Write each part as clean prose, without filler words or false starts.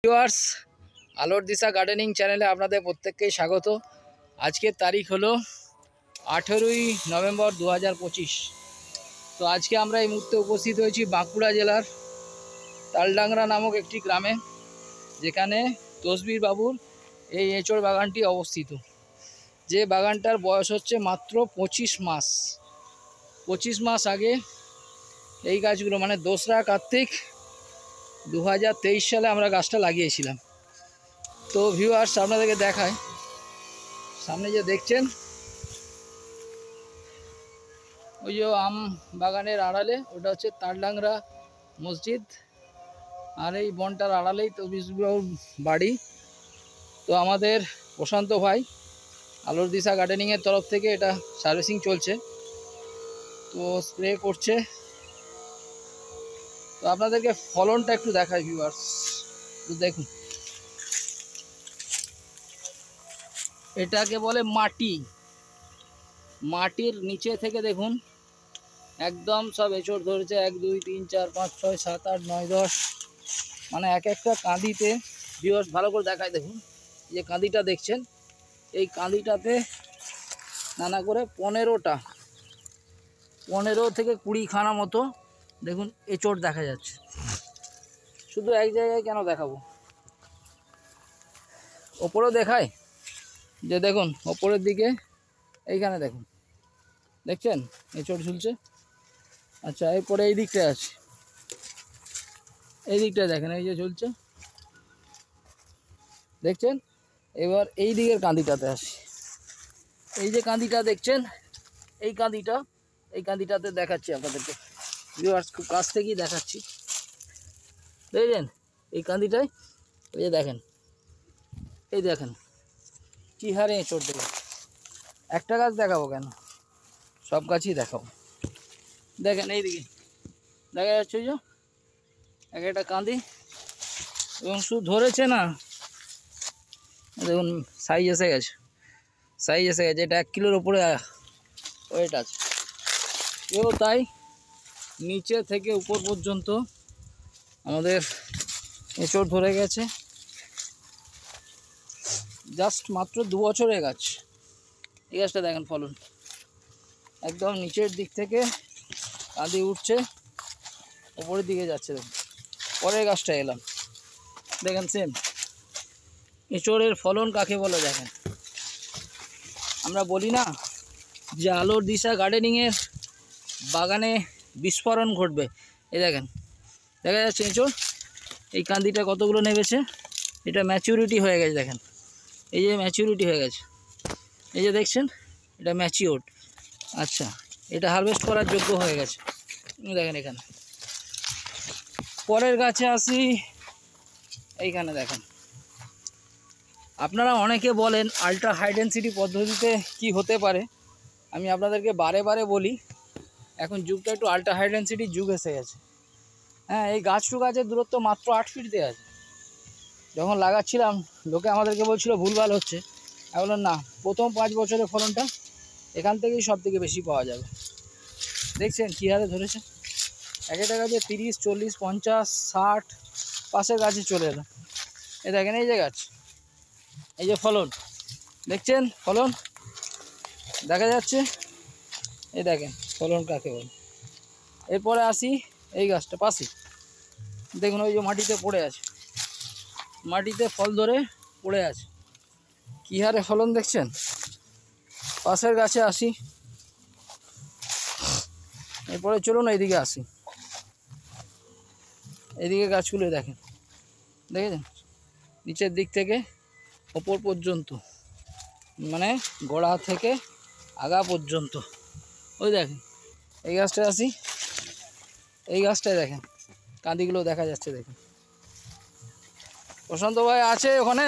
Viewers, আলোর দিশা gardening চ্যানেলে আপনাদের প্রত্যেককেই স্বাগত। আজকের তারিখ হলো 18ই নভেম্বর 2025। তো আজকে আমরা এই মুহূর্তে উপস্থিত হয়েছি বাঁকুড়া জেলার তালডাংরা নামক একটি গ্রামে, যেখানে তসবির বাবুর এই এঁচড় বাগানটি অবস্থিত। যে বাগানটার বয়স হচ্ছে মাত্র 25 মাস। 25 মাস আগে এই গাছগুলো, মানে 2রা কার্তিক 2023 সালে আমরা গাছটা লাগিয়েছিলাম। তো ভিউয়ার্স, আপনাদেরকে দেখায়, সামনে যে দেখছেন ওই যে আম বাগানের আড়ালে, ওটা হচ্ছে তালডাংরা মসজিদ, আর এই বনটার আড়ালেই তসবির বাড়ি। তো আমাদের প্রশান্ত ভাই আলোর দিশা গার্ডেনিংয়ের তরফ থেকে এটা সার্ভিসিং চলছে, তো স্প্রে করছে। তো আপনাদেরকে ফলনটা একটু দেখায় ভিউয়ার্স, একটু দেখুন। এটাকে বলে মাটি। মাটির নিচে থেকে দেখুন একদম সব এঁচড় ধরেছে। 1 2 3 4 5 6 7 8 9 10, মানে এক একটা কাঁদিতে। ভিউয়ার্স ভালো করে দেখায়, দেখুন যে কাঁদিটা দেখছেন, এই কাঁদিটাতে নানা করে 15 থেকে 20 খানা মতো দেখুন এঁচড় দেখা যাচ্ছে। শুধু এক জায়গায় কেন দেখাবো, ওপরেও দেখায় যে দেখুন ওপরের দিকে এইখানে দেখুন, দেখছেন এঁচড় ঝুলছে। আচ্ছা, এরপরে এই দিকটায় আছে, এই দিকটায় দেখেন এই যে ঝুলছে, দেখছেন। এবার এই দিকের কাঁদিটাতে আসি, এই যে কাঁদিটা দেখছেন, এই কাঁদিটাতে দেখাচ্ছি আপনাদেরকে ভিউয়ার্স, খুব কাছ থেকেই দেখাচ্ছি। দেখছেন এই কাঁদিটায়, এই যে দেখেন, এই দেখেন কী হারে এঁচড় দেবে। একটা গাছ দেখাবো কেন, সব গাছই দেখাবো। দেখেন এই দিকে দেখা যাচ্ছে যে এক একটা কাঁদি, এবং শুধু ধরেছে না, দেখুন সাইজ এসে গেছে, এটা 1 কিলোর ওপরে ওয়েট আছে। এও তাই, নিচে থেকে উপর পর্যন্ত আমাদের এঁচড় ধরে গেছে। জাস্ট মাত্র 2 বছরের গাছ। এই গাছটা দেখেন ফলন, একদম নিচের দিক থেকে কাঁদি উঠছে, ওপরের দিকে যাচ্ছে। দেখুন পরের গাছটা এলাম, দেখেন সেম এঁচড়ের ফলন কাকে বলে। দেখেন, আমরা বলি না যে আলোর দিশা গার্ডেনিংয়ের বাগানে বিস্ফোরণ ঘটবে। এই দেখেন দেখা যাচ্ছে এঁচড়, এই কান্দিটা কতগুলো নেমেছে, এটা ম্যাচিউরিটি হয়ে গেছে। দেখেন এই যে ম্যাচিউরিটি হয়ে গেছে, এই যে দেখছেন এটা ম্যাচিওর্ড। আচ্ছা, এটা হারভেস্ট করার যোগ্য হয়ে গেছে। দেখেন এখানে। পরের গাছে আসি, এইখানে দেখেন। আপনারা অনেকে বলেন আল্ট্রা হাই ডেনসিটি পদ্ধতিতে কি হতে পারে। আমি আপনাদেরকে বারে বারে বলি, এখন যুগটা একটু আল্ট্রা হাই ডেনসিটির যুগ এসে গেছে। হ্যাঁ, এই গাছ টু গাছের দূরত্ব মাত্র 8 ফিট দেওয়া আছে। যখন লাগাচ্ছিলাম লোকে আমাদেরকে বলছিল ভুলভাল হচ্ছে। আমি বললাম না, প্রথম 5 বছরের ফলনটা এখান থেকেই সব থেকে বেশি পাওয়া যাবে। দেখছেন কী হারে ধরেছে, এক একটা গাছে 30 40 50 60, পাশের গাছে চলে এলো। এই দেখেন এই যে গাছ, এই যে ফলন দেখছেন, ফলন দেখা যাচ্ছে। এই দেখেন ফলন কাকে বলে। এরপরে আসি এই গাছটা পাশে, দেখুন ওই যে মাটিতে পড়ে আছে, মাটিতে ফল ধরে পড়ে আছে, কী হারে ফলন দেখছেন। পাশের গাছে আসি, এরপরে চলুন এইদিকে আসি। এইদিকে গাছগুলো দেখেন, দেখেছেন নিচের দিক থেকে ওপর পর্যন্ত, মানে গোড়া থেকে আগা পর্যন্ত। ওই দেখেন এই গাছটায় আসি, এই গাছটায় দেখেন কাঁদিগুলো দেখা যাচ্ছে। দেখেন প্রশান্ত ভাই আছে ওখানে,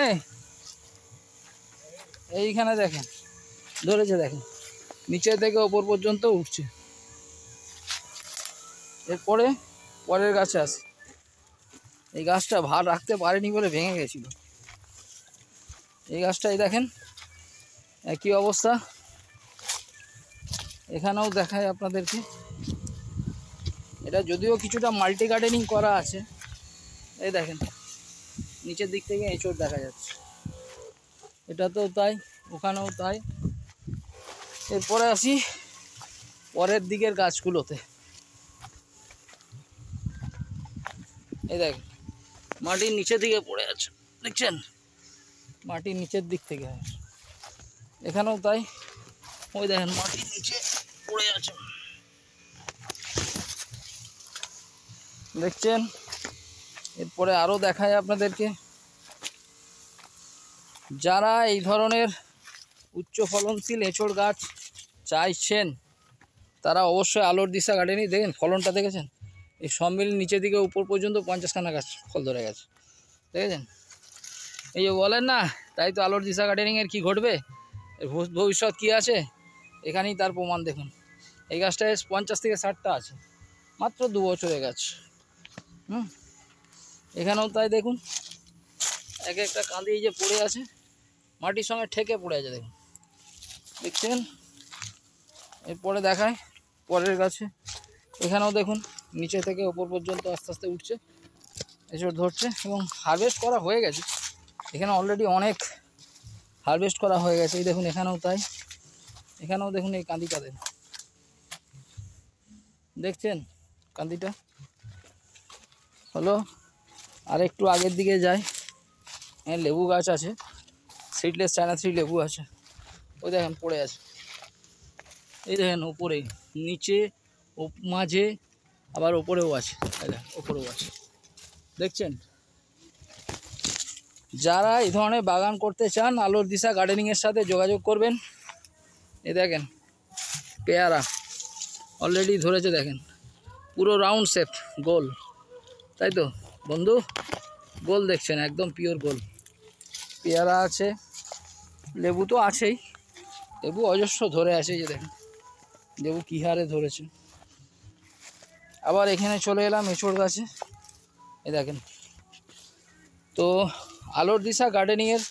এইখানে দেখেন ধরেছে, দেখেন নিচে থেকে ওপর পর্যন্ত উঠছে। এরপরে পরের গাছে আসি, এই গাছটা ভার রাখতে পারেনি বলে ভেঙে গেছিল। এই গাছটাই দেখেন একই অবস্থা, এখানেও দেখায় আপনাদেরকে। এটা যদিও কিছুটা মাল্টি গার্ডেনিং করা আছে, এই দেখেন নিচের দিক থেকে এঁচড় দেখা যাচ্ছে, এটাতেও তাই, ওখানেও তাই। এরপরে আসি পরের দিকের গাছগুলোতে। এই দেখ মাটির নিচের দিকে পড়ে আছে, দেখছেন, মাটির নিচের দিক থেকে। এখানেও তাই, ওই দেখেন মাটির নিচে পড়ে আছে, দেখছেন। এরপরে আরও দেখায় আপনাদেরকে, যারা এই ধরনের উচ্চ ফলনশীল এঁচড় গাছ চাইছেন তারা অবশ্যই আলোর দিশা গার্ডেনই দেখেন, ফলনটা দেখেছেন, এই সব মিলিয়ে নিচের দিকে উপর পর্যন্ত 50খানা গাছ ফল ধরে গেছে, দেখেছেন। এই যে বলেন না, তাই তো আলোর দিশা গার্ডেনিংয়ের কী ঘটবে, ভবিষ্যৎ কী আছে, এখানেই তার প্রমাণ দেখুন। এই গাছটায় 50 থেকে 60টা আছে, মাত্র 2 বছরের গাছ। এখানেও তাই, দেখুন এক একটা কাঁদি এই যে পড়ে আছে, মাটির সঙ্গে ঠেকে পড়ে আছে, দেখুন, দেখছেন। এরপরে দেখায় পরের গাছে, এখানেও দেখুন নিচে থেকে ওপর পর্যন্ত আস্তে আস্তে উঠছে, এসব ধরছে এবং হারভেস্ট করা হয়ে গেছে। এখানে অলরেডি অনেক হারভেস্ট করা হয়ে গেছে। এই দেখুন এখানেও তাই, এখানেও দেখুন এই কাঁদিটা দেখুন, দেখছেন কাঁদিটা। হলো আর একটু আগের দিকে যাই, লেবু গাছ আছে, সিডলেস চায়না থ্রি লেবু আছে, ওই দেখেন পড়ে আছে। এই দেখেন ওপরে, নিচে, মাঝে, আবার ওপরেও আছে, ওপরেও আছে, দেখছেন। যারা এই ধরনের বাগান করতে চান আলোর দিশা গার্ডেনিংয়ের সাথে যোগাযোগ করবেন। এই দেখেন পেয়ারা অলরেডি ধরেছে, দেখেন পুরো রাউন্ড শেপ গোল, তাই তো বন্ধু, গোল দেখছেন, একদম পিওর গোল। পেয়ারা আছে, লেবু তো আছেই, লেবু অজস্র ধরে আছে, যে দেখেন লেবু কী হারে ধরেছে। আবার এখানে চলে এলাম এঁচড় গাছে, এই দেখেন। তো আলোর দিশা গার্ডেনিংয়ের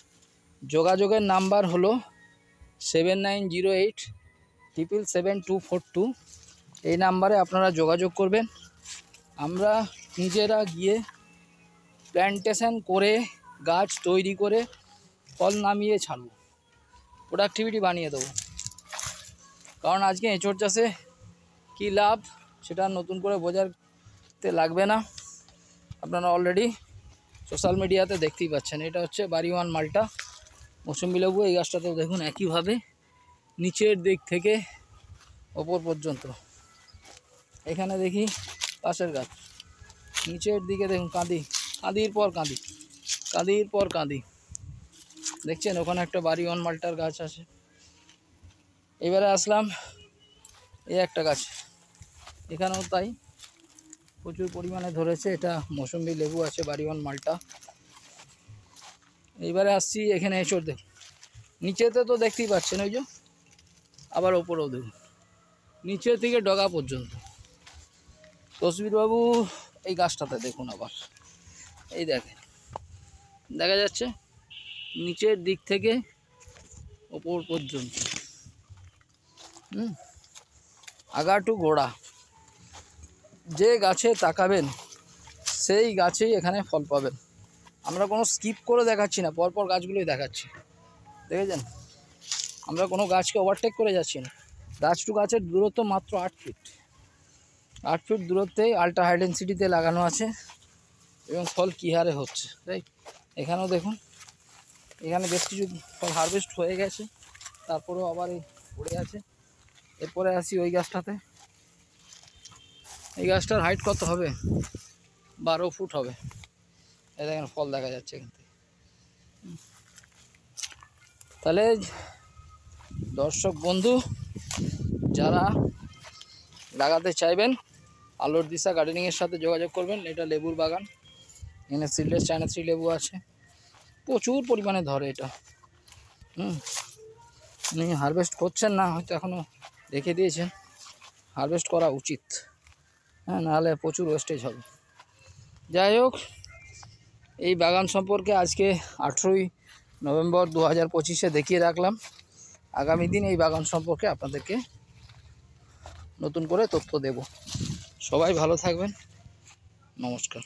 যোগাযোগের নাম্বার হলো 7908777242। এই নাম্বারে আপনারা যোগাযোগ করবেন। আমরা নিজেরা গিয়ে প্ল্যান্টেশন করে, গাছ তৈরি করে, ফল নামিয়ে ছাড়ব, প্রোডাক্টিভিটি বানিয়ে দেবো। কারণ আজকে এঁচড় চাষে কী লাভ সেটা নতুন করে বোঝাতে লাগবে না, আপনারা অলরেডি সোশ্যাল মিডিয়াতে দেখতেই পাচ্ছেন। এটা হচ্ছে বাড়িওয়ান মালটা মৌসুমি লেবু। এই গাছটাতেও দেখুন একইভাবে নিচের দিক থেকে ওপর পর্যন্ত। এখানে দেখি পাশের গাছ, নিচের দিকে দেখুন কাঁদি, কাঁদির পর কাঁদি, কাঁদির পর কাঁদি, দেখছেন। ওখানে একটা বাড়িওয়ান মালটার গাছ আছে। এবারে আসলাম এই একটা গাছ, এখানেও তাই প্রচুর পরিমাণে ধরেছে। এটা মৌসুমি লেবু আছে, বাড়িওয়ান মালটা। এইবারে আসছি এখানে এঁচড়, দেখুন নিচেতে তো দেখতেই পাচ্ছেন, ওই যে আবার ওপরেও দেখুন, নিচে থেকে ডগা পর্যন্ত। তসবিরবাবু এই গাছটাতে দেখুন, আবার এই দেখেন দেখা যাচ্ছে নিচের দিক থেকে ওপর পর্যন্ত, আগা টু গোড়া। যে গাছে তাকাবেন সেই গাছেই এখানে ফল পাবেন। আমরা কোনো স্কিপ করে দেখাচ্ছি না, পরপর গাছগুলোই দেখাচ্ছি, দেখেছেন। আমরা কোনো গাছকে ওভারটেক করে যাচ্ছি না। গাছ টু গাছের দূরত্ব মাত্র 8 ফিট। 8 ফিট দূরত্বেই আল্ট্রা হাই ডেনসিটিতে লাগানো আছে এবং ফল কী হারে হচ্ছে, তাই। এখানেও দেখুন, এখানে বেশ কিছু ফল হারভেস্ট হয়ে গেছে, তারপরেও আবার এই পড়ে আছে। এরপরে আসি ওই গাছটাতে। এই গাছটার হাইট কত হবে? 12 ফুট হবে। এই দেখেন ফল দেখা যাচ্ছে এখান থেকে। তাহলে দর্শক বন্ধু যারা লাগাতে চাইবেন আলোর দিশা গার্ডেনিংয়ের সাথে যোগাযোগ করবেন। এটা লেবুর বাগান, এখানে সিডলেস চায়না থ্রি লেবু আছে, প্রচুর পরিমাণে ধরে এটা। উনি হারভেস্ট করছেন না, হয়তো এখনও রেখে দিয়েছেন, হারভেস্ট করা উচিত, নাহলে প্রচুর ওয়েস্টেজ হবে। যাই হোক, এই বাগান সম্পর্কে আজকে 18ই নভেম্বর 2025-এ দেখিয়ে রাখলাম। আগামী দিন এই বাগান সম্পর্কে আপনাদেরকে নতুন করে তথ্য দেব। সবাই ভালো থাকবেন, নমস্কার।